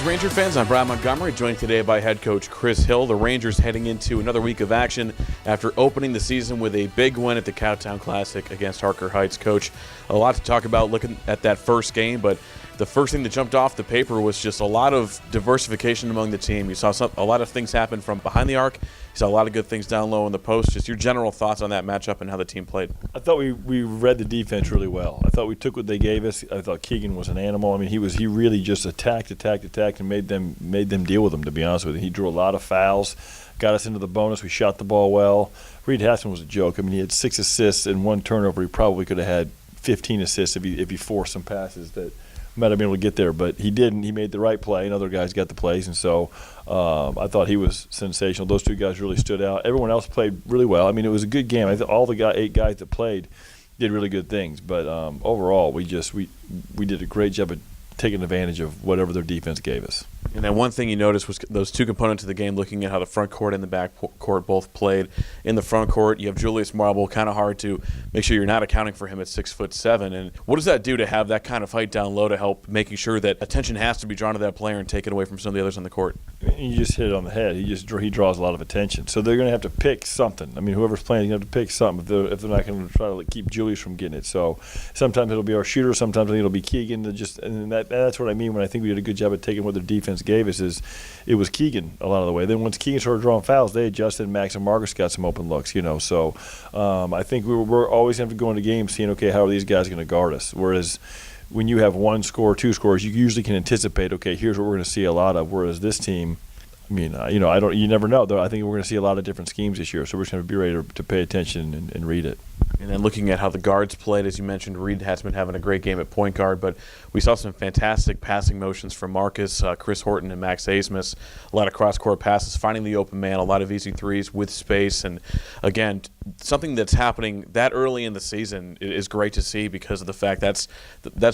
Ranger fans. I'm Bryan Montgomery, joined today by head coach Chris Hill. The Rangers heading into another week of action after opening the season with a big win at the Cowtown Classic against Harker Heights. Coach, a lot to talk about looking at that first game, but the first thing that jumped off the paper was just a lot of diversification among the team. You saw a lot of things happen from behind the arc. You saw a lot of good things down low in the post. Just your general thoughts on that matchup and how the team played. I thought we read the defense really well. I thought we took what they gave us. I thought Keegan was an animal. I mean, he really just attacked, and made them deal with him, to be honest with you. He drew a lot of fouls, got us into the bonus. We shot the ball well. Reed Hassman was a joke. I mean, he had 6 assists and 1 turnover. He probably could have had 15 assists if he forced some passes that might have been able to get there, but he didn't. He made the right play, and other guys got the plays, and so I thought he was sensational. Those 2 guys really stood out. Everyone else played really well. I mean, it was a good game. I think all the 8 guys that played did really good things, but overall, we did a great job of taking advantage of whatever their defense gave us. And then one thing you noticed was those 2 components of the game, looking at how the front court and the back court both played. In the front court, you have Julius Marble, kind of hard to make sure you're not accounting for him at 6'7". And what does that do to have that kind of fight down low to help making sure that attention has to be drawn to that player and take it away from some of the others on the court? You just hit it on the head. He draws a lot of attention. So they're going to have to pick something. I mean, whoever's playing is going to have to pick something if they're not going to try to keep Julius from getting it. So sometimes it'll be our shooter. Sometimes I think it'll be Keegan. And that's what I mean when I think we did a good job of taking what their defense gave us. Is it was Keegan a lot of the way. Then once Keegan started drawing fouls, they adjusted. Max and Marcus got some open looks. So I think we're always going to have to go into games seeing, okay, how are these guys going to guard us? Whereas when you have 1 score, 2 scores, you usually can anticipate, okay, here's what we're going to see a lot of. Whereas this team, I mean, you never know. Though I think we're going to see a lot of different schemes this year, so we're just going to be ready to pay attention and read it. And then looking at how the guards played, as you mentioned, Reed has been having a great game at point guard, but we saw some fantastic passing motions from Marcus, Chris Horton, and Max Asmus. A lot of cross-court passes, finding the open man, a lot of easy threes with space. And, again, something that's happening that early in the season is great to see because of the fact that's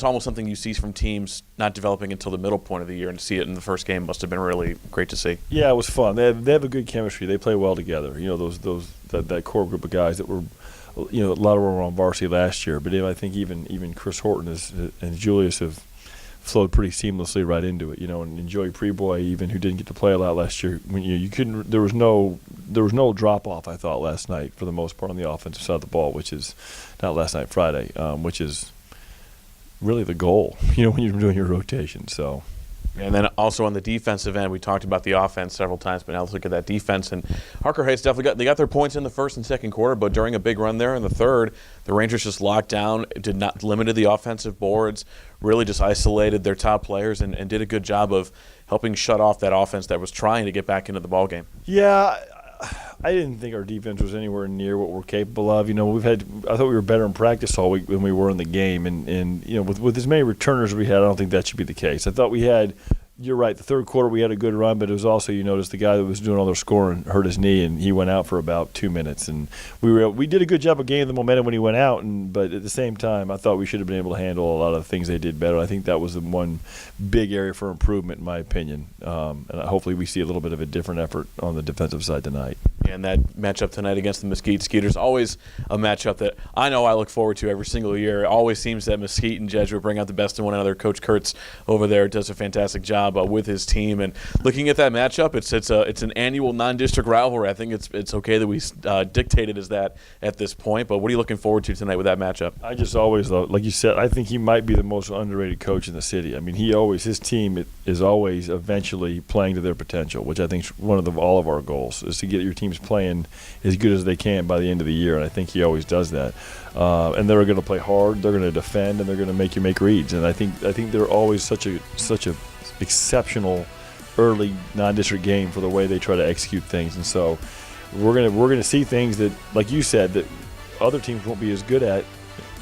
almost something you see from teams not developing until the middle point of the year, and to see it in the first game must have been really great to see. Yeah, it was fun. They have a good chemistry. They play well together. That core group of guys that were – a lot of them were on varsity last year, but I think even Chris Horton and Julius have flowed pretty seamlessly right into it. And Joey Preboy, even, who didn't get to play a lot last year, when you couldn't, there was no drop off. I thought last night for the most part on the offensive side of the ball, which is not last night, Friday, which is really the goal. When you're doing your rotation, so. And then also on the defensive end, we talked about the offense several times, but now let's look at that defense. And Harker Heights definitely got their points in the first and second quarter, but during a big run there in the third, the Rangers just locked down, limited the offensive boards, really just isolated their top players, and did a good job of helping shut off that offense that was trying to get back into the ballgame. Yeah, I didn't think our defense was anywhere near what we're capable of. I thought we were better in practice all week than we were in the game, and with as many returners as we had, I don't think that should be the case. I thought we had. You're right. The third quarter we had a good run, but it was also, you noticed the guy that was doing all their scoring hurt his knee, and he went out for about 2 minutes. And we did a good job of gaining the momentum when he went out, but at the same time, I thought we should have been able to handle a lot of the things they did better. I think that was the one big area for improvement, in my opinion. And hopefully we see a little bit of a different effort on the defensive side tonight. And that matchup tonight against the Mesquite Skeeters, always a matchup that I know I look forward to every single year. It always seems that Mesquite and Jesuit bring out the best in one another. Coach Kurtz over there does a fantastic job with his team. And looking at that matchup, it's an annual non-district rivalry. I think it's okay that we dictate it as that at this point. But what are you looking forward to tonight with that matchup? I just always love, like you said, I think he might be the most underrated coach in the city. I mean, his team is always eventually playing to their potential, which I think is one of all of our goals, is to get your teams playing as good as they can by the end of the year, and I think he always does that. And they're going to play hard, they're going to defend, and they're going to make you make reads. And I think they're always such a exceptional early non-district game for the way they try to execute things. And so we're going to see things that, like you said, that other teams won't be as good at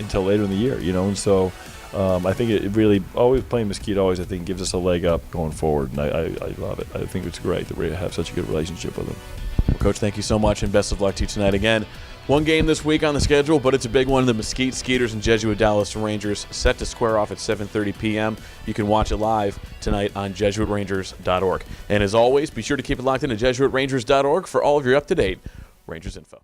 until later in the year. And so I think it really, always playing Mesquite always, I think, gives us a leg up going forward, and I love it. I think it's great that we have such a good relationship with them. Well, Coach, thank you so much, and best of luck to you tonight. Again, one game this week on the schedule, but it's a big one. The Mesquite Skeeters and Jesuit Dallas Rangers set to square off at 7:30 p.m. You can watch it live tonight on JesuitRangers.org. And as always, be sure to keep it locked in at JesuitRangers.org for all of your up-to-date Rangers info.